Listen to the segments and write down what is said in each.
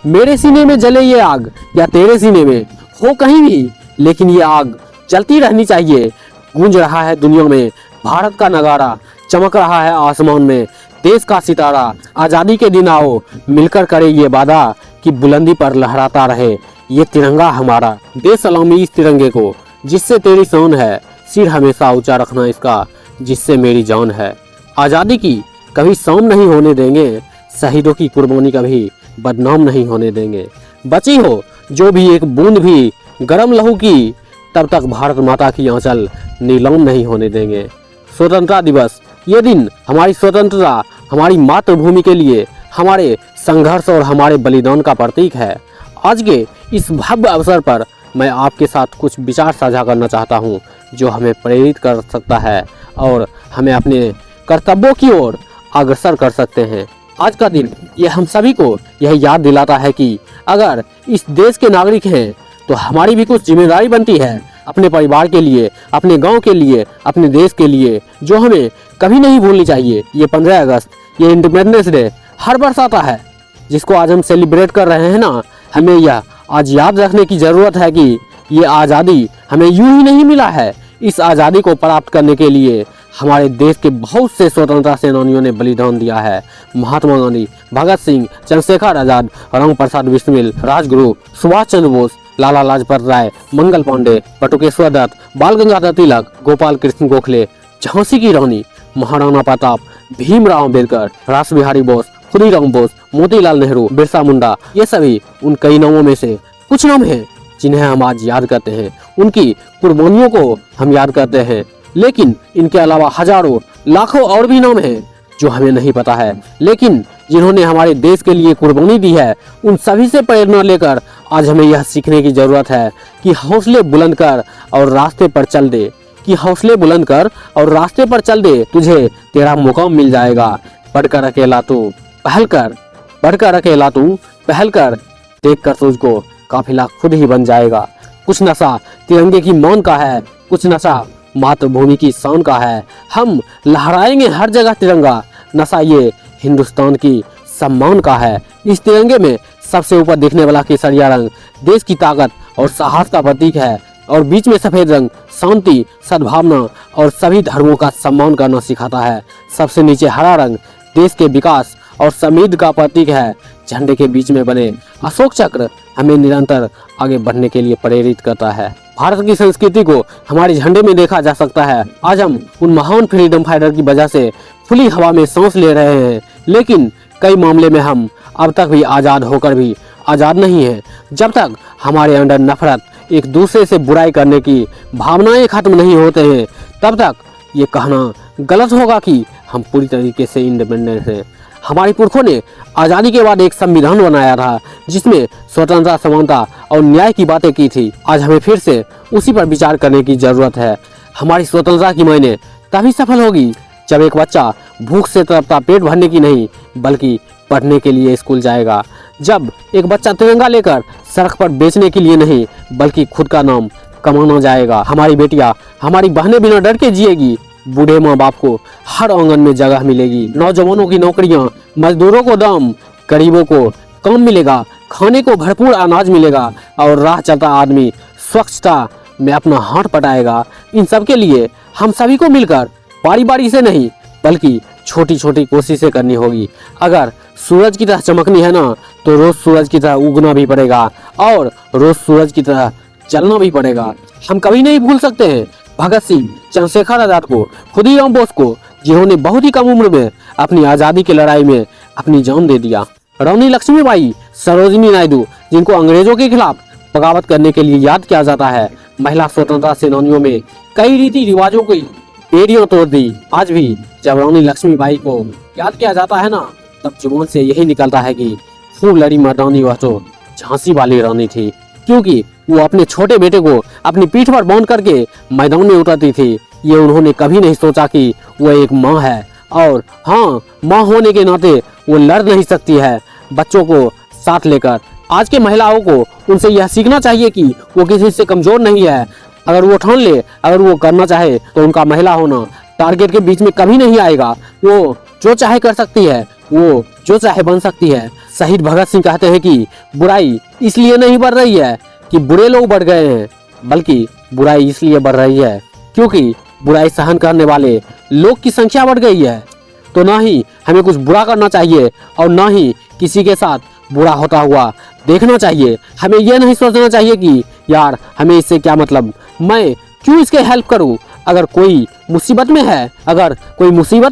मेरे सीने में जले ये आग या तेरे सीने में हो कहीं भी, लेकिन ये आग जलती रहनी चाहिए। गूंज रहा है दुनिया में भारत का नगारा, चमक रहा है आसमान में देश का सितारा। आज़ादी के दिन आओ मिलकर करे ये वादा कि बुलंदी पर लहराता रहे ये तिरंगा हमारा। दे सलामी इस तिरंगे को जिससे तेरी शान है, सिर हमेशा ऊंचा रखना इसका जिससे मेरी जान है। आज़ादी की कभी शान नहीं होने देंगे, शहीदों की कुर्बानी कभी बदनाम नहीं होने देंगे। बची हो जो भी एक बूंद भी गरम लहू की, तब तक भारत माता की आंचल नीलाम नहीं होने देंगे। स्वतंत्रता दिवस ये दिन हमारी स्वतंत्रता, हमारी मातृभूमि के लिए हमारे संघर्ष और हमारे बलिदान का प्रतीक है। आज के इस भव्य अवसर पर मैं आपके साथ कुछ विचार साझा करना चाहता हूं, जो हमें प्रेरित कर सकता है और हमें अपने कर्तव्यों की ओर अग्रसर कर सकते हैं। आज का दिन ये हम सभी को यह याद दिलाता है कि अगर इस देश के नागरिक हैं तो हमारी भी कुछ जिम्मेदारी बनती है अपने परिवार के लिए, अपने गांव के लिए, अपने देश के लिए, जो हमें कभी नहीं भूलनी चाहिए। ये 15 अगस्त, ये इंडिपेंडेंस डे हर वर्ष आता है, जिसको आज हम सेलिब्रेट कर रहे हैं ना, हमें यह आज याद रखने की ज़रूरत है कि ये आज़ादी हमें यूं ही नहीं मिला है। इस आज़ादी को प्राप्त करने के लिए हमारे देश के बहुत से स्वतंत्रता सेनानियों ने बलिदान दिया है। महात्मा गांधी, भगत सिंह, चंद्रशेखर आजाद, राम प्रसाद बिस्मिल, राजगुरु, सुभाष चंद्र बोस, लाला लाजपत राय, मंगल पांडे, बटुकेश्वर दत्त, बाल गंगाधर तिलक, गोपाल कृष्ण गोखले, झांसी की रानी, महाराणा प्रताप, भीमराव अम्बेडकर, रास बिहारी बोस, खुदीराम बोस, मोतीलाल नेहरू, बिरसा मुंडा, ये सभी उन कई नामों में से कुछ नाम हैं जिन्हें हम आज याद करते हैं। उनकी कुर्बानियों को हम याद करते हैं, लेकिन इनके अलावा हजारों लाखों और भी नाम हैं जो हमें नहीं पता है, लेकिन जिन्होंने हमारे देश के लिए कुर्बानी दी है, उन सभी से प्रेरणा लेकर आज हमें यह सीखने की जरूरत है कि हौसले बुलंद कर और रास्ते पर चल दे, कि हौसले बुलंद कर और रास्ते पर चल दे, तुझे तेरा मुकाम मिल जाएगा। बढ़कर अकेला तू पहल कर, बढ़कर अकेला तू पहल कर, देख कर तुझको काफिला खुद ही बन जाएगा। कुछ नशा तिरंगे की मान का है, कुछ नशा मातृभूमि की शान का है। हम लहराएंगे हर जगह तिरंगा, नशा ये हिंदुस्तान की सम्मान का है। इस तिरंगे में सबसे ऊपर दिखने वाला केसरिया रंग देश की ताकत और साहस का प्रतीक है, और बीच में सफेद रंग शांति, सद्भावना और सभी धर्मों का सम्मान करना सिखाता है। सबसे नीचे हरा रंग देश के विकास और समृद्धि का प्रतीक है। झंडे के बीच में बने अशोक चक्र हमें निरंतर आगे बढ़ने के लिए प्रेरित करता है। भारत की संस्कृति को हमारे झंडे में देखा जा सकता है। आज हम उन महान फ्रीडम फाइटर की वजह से खुली हवा में सांस ले रहे हैं, लेकिन कई मामले में हम अब तक भी आज़ाद होकर भी आज़ाद नहीं हैं। जब तक हमारे अंदर नफरत, एक दूसरे से बुराई करने की भावनाएं खत्म नहीं होते हैं, तब तक ये कहना गलत होगा कि हम पूरी तरीके से इंडिपेंडेंट हैं। हमारे पुरखों ने आज़ादी के बाद एक संविधान बनाया था जिसमें स्वतंत्रता, समानता और न्याय की बातें की थी। आज हमें फिर से उसी पर विचार करने की जरूरत है। हमारी स्वतंत्रता की मायने तभी सफल होगी जब एक बच्चा भूख से तड़पता पेट भरने की नहीं बल्कि पढ़ने के लिए स्कूल जाएगा। जब एक बच्चा तिरंगा लेकर सड़क पर बेचने के लिए नहीं बल्कि खुद का नाम कमाना जाएगा। हमारी बेटियां, हमारी बहनें बिना डर के जिएगी। बूढ़े माँ बाप को हर आंगन में जगह मिलेगी। नौजवानों की नौकरियां, मजदूरों को दाम, गरीबों को काम मिलेगा, खाने को भरपूर अनाज मिलेगा और राह चलता आदमी स्वच्छता में अपना हाथ पटाएगा। इन सब के लिए हम सभी को मिलकर बारी बारी से नहीं बल्कि छोटी छोटी कोशिशें करनी होगी। अगर सूरज की तरह चमकनी है ना, तो रोज सूरज की तरह उगना भी पड़ेगा और रोज सूरज की तरह चलना भी पड़ेगा। हम कभी नहीं भूल सकते हैं भगत सिंह, चंद्रशेखर आजाद को, खुदीराम बोस को, जिन्होंने बहुत ही कम उम्र में अपनी आज़ादी की लड़ाई में अपनी जान दे दिया। रानी लक्ष्मीबाई, सरोजिनी नायडू, जिनको अंग्रेजों के खिलाफ बगावत करने के लिए याद किया जाता है। महिला स्वतंत्रता सेनानियों में कई रीति रिवाजों की बेड़ियां तोड़ दी। आज भी जब रानी लक्ष्मीबाई को याद किया जाता है ना, तब जुबान से यही निकलता है कि खूब लड़ी मर्दानी वह तो झांसी वाली रानी थी, क्योंकि वो अपने छोटे बेटे को अपनी पीठ पर बांध करके मैदान में उतरती थी। ये उन्होंने कभी नहीं सोचा कि वो एक माँ है, और हाँ, माँ होने के नाते वो लड़ नहीं सकती है बच्चों को साथ लेकर। आज के महिलाओं को उनसे यह सीखना चाहिए कि वो किसी से कमजोर नहीं है। अगर वो ठान ले, अगर वो करना चाहे, तो उनका महिला होना टारगेट के बीच में कभी नहीं आएगा। वो जो चाहे कर सकती है, वो जो चाहे बन सकती है। शहीद भगत सिंह कहते हैं कि बुराई इसलिए नहीं बढ़ रही है कि बुरे लोग बढ़ गए हैं, बल्कि बुराई इसलिए बढ़ रही है क्योंकि बुराई सहन करने वाले लोग की संख्या बढ़ गई है। तो ना ही हमें कुछ बुरा करना चाहिए और ना ही किसी के साथ बुरा होता हुआ देखना चाहिए। हमें यह नहीं सोचना चाहिए कि यार हमें इससे क्या मतलब, मैं क्यों इसके हेल्प करूं। अगर कोई मुसीबत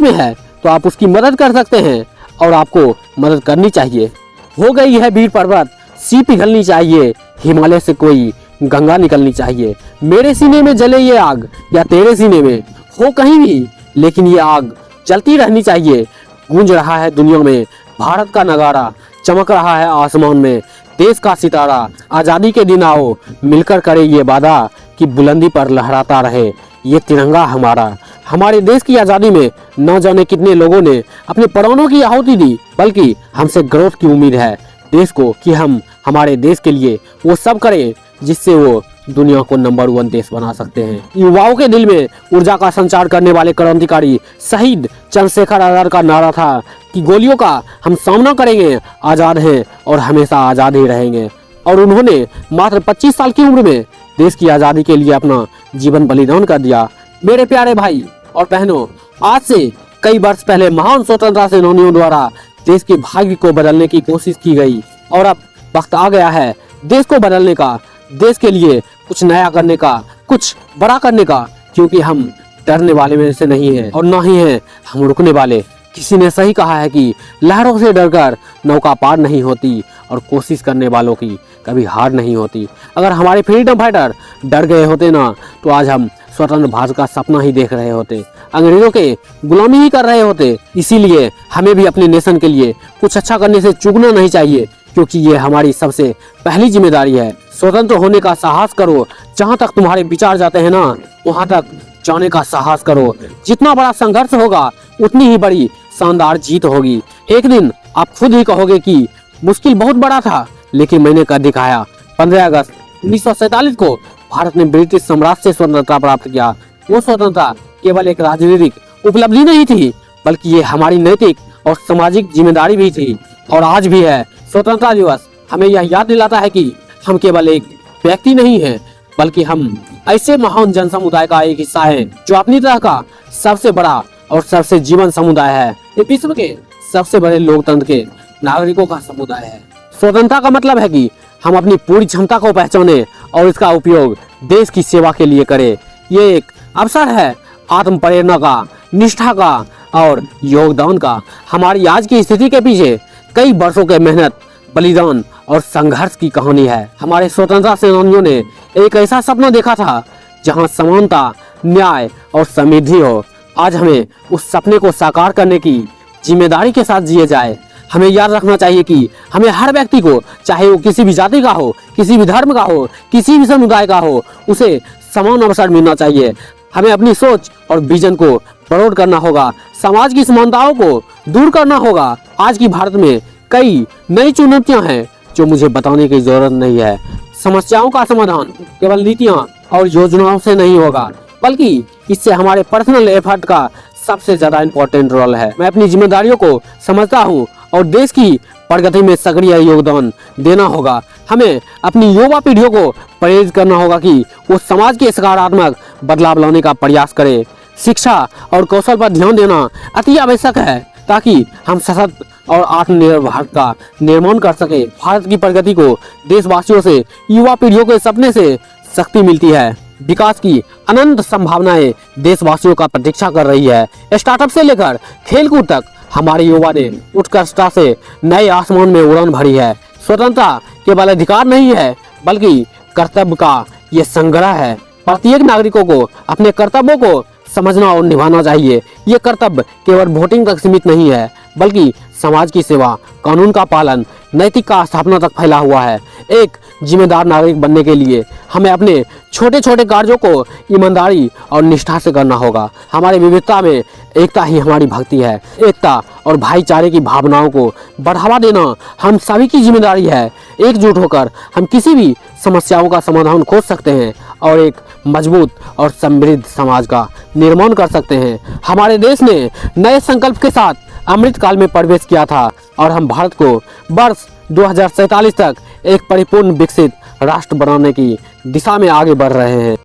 में है तो आप उसकी मदद कर सकते हैं और आपको मदद करनी चाहिए। हो गई है भीड़ पर्वत सी पिघलनी चाहिए, हिमालय से कोई गंगा निकलनी चाहिए। मेरे सीने में जले ये आग या तेरे सीने में हो कहीं भी, लेकिन ये आग जलती रहनी चाहिए। गूंज रहा है दुनिया में भारत का नगारा, चमक रहा है आसमान में देश का सितारा। आज़ादी के दिन आओ मिलकर करे ये वादा कि बुलंदी पर लहराता रहे ये तिरंगा हमारा। हमारे देश की आज़ादी में न जाने कितने लोगों ने अपने प्राणों की आहुति दी, बल्कि हमसे ग्रोथ की उम्मीद है देश को कि हम हमारे देश के लिए वो सब करें जिससे वो दुनिया को नंबर 1 देश बना सकते हैं। युवाओं के दिल में ऊर्जा का संचार करने वाले क्रांतिकारी शहीद चंद्रशेखर आजाद का नारा था कि गोलियों का हम सामना करेंगे, आज़ाद हैं और हमेशा आज़ाद ही रहेंगे। और उन्होंने मात्र 25 साल की उम्र में देश की आज़ादी के लिए अपना जीवन बलिदान कर दिया। मेरे प्यारे भाई और बहनों, आज से कई वर्ष पहले महान स्वतंत्रता सेनानियों द्वारा देश के भाग्य को बदलने की कोशिश की गई और अब वक्त आ गया है देश को बदलने का, देश के लिए कुछ नया करने का, कुछ बड़ा करने का, क्योंकि हम डरने वाले में से नहीं हैं और ना ही हैं हम रुकने वाले। किसी ने सही कहा है कि लहरों से डरकर नौका पार नहीं होती और कोशिश करने वालों की कभी हार नहीं होती। अगर हमारे फ्रीडम फाइटर डर गए होते ना तो आज हम स्वतंत्र भारत का सपना ही देख रहे होते, अंग्रेजों के गुलामी ही कर रहे होते। इसीलिए हमें भी अपने नेशन के लिए कुछ अच्छा करने से चूकना नहीं चाहिए, क्योंकि ये हमारी सबसे पहली जिम्मेदारी है। स्वतंत्र होने का साहस करो, जहाँ तक तुम्हारे विचार जाते हैं ना वहाँ तक जाने का साहस करो। जितना बड़ा संघर्ष होगा उतनी ही बड़ी शानदार जीत होगी। एक दिन आप खुद ही कहोगे कि मुश्किल बहुत बड़ा था लेकिन मैंने कर दिखाया। 15 अगस्त 1947 को भारत ने ब्रिटिश साम्राज्य से स्वतंत्रता प्राप्त किया। वो स्वतंत्रता केवल एक राजनीतिक उपलब्धि नहीं थी, बल्कि ये हमारी नैतिक और सामाजिक जिम्मेदारी भी थी और आज भी है। स्वतंत्रता दिवस हमें यह याद दिलाता है कि हम केवल एक व्यक्ति नहीं हैं, बल्कि हम ऐसे महान जन समुदाय का एक हिस्सा हैं जो अपनी तरह का सबसे बड़ा और सबसे जीवन समुदाय है। ये विश्व के सबसे बड़े लोकतंत्र के नागरिकों का समुदाय है। स्वतंत्रता का मतलब है कि हम अपनी पूरी क्षमता को पहचाने और इसका उपयोग देश की सेवा के लिए करें। ये एक अवसर है आत्म प्रेरणा का, निष्ठा का और योगदान का। हमारी आज की स्थिति के पीछे कई वर्षों के मेहनत, बलिदान और संघर्ष की कहानी है। हमारे स्वतंत्रता सेनानियों ने एक ऐसा सपना देखा था जहां समानता, न्याय और समृद्धि हो। आज हमें उस सपने को साकार करने की जिम्मेदारी के साथ जिए जाए। हमें याद रखना चाहिए कि हमें हर व्यक्ति को, चाहे वो किसी भी जाति का हो, किसी भी धर्म का हो, किसी भी समुदाय का हो, उसे समान अवसर मिलना चाहिए। हमें अपनी सोच और विजन को प्रौढ़ करना होगा, समाज की समानताओं को दूर करना होगा। आज की भारत में कई नई चुनौतियां हैं जो मुझे बताने की जरूरत नहीं है। समस्याओं का समाधान केवल नीतियां और योजनाओं से नहीं होगा, बल्कि इससे हमारे पर्सनल एफर्ट का सबसे ज्यादा इम्पोर्टेंट रोल है। मैं अपनी जिम्मेदारियों को समझता हूँ और देश की प्रगति में सक्रिय योगदान देना होगा। हमें अपनी युवा पीढ़ियों को प्रेरित करना होगा कि वो समाज के सकारात्मक बदलाव लाने का प्रयास करे। शिक्षा और कौशल पर ध्यान देना अति आवश्यक है ताकि हम सशक्त और आत्मनिर्भर भारत का निर्माण कर सके। भारत की प्रगति को देशवासियों से, युवा पीढ़ियों के सपने से शक्ति मिलती है। विकास की अनंत संभावनाएं देशवासियों का प्रतीक्षा कर रही है। स्टार्टअप से लेकर खेलकूद तक हमारे युवा ने उत्कृष्टता से नए आसमान में उड़ान भरी है। स्वतंत्रता केवल अधिकार नहीं है, बल्कि कर्तव्य का ये संग्रह है। प्रत्येक नागरिकों को अपने कर्तव्यों को समझना और निभाना चाहिए। ये कर्तव्य केवल वोटिंग तक सीमित नहीं है, बल्कि समाज की सेवा, कानून का पालन, नैतिक का स्थापना तक फैला हुआ है। एक जिम्मेदार नागरिक बनने के लिए हमें अपने छोटे छोटे कार्यों को ईमानदारी और निष्ठा से करना होगा। हमारी विविधता में एकता ही हमारी भक्ति है। एकता और भाईचारे की भावनाओं को बढ़ावा देना हम सभी की जिम्मेदारी है। एकजुट होकर हम किसी भी समस्याओं का समाधान खोज सकते हैं और एक मजबूत और समृद्ध समाज का निर्माण कर सकते हैं। हमारे देश ने नए संकल्प के साथ अमृत काल में प्रवेश किया था और हम भारत को वर्ष 2047 तक एक परिपूर्ण विकसित राष्ट्र बनाने की दिशा में आगे बढ़ रहे हैं।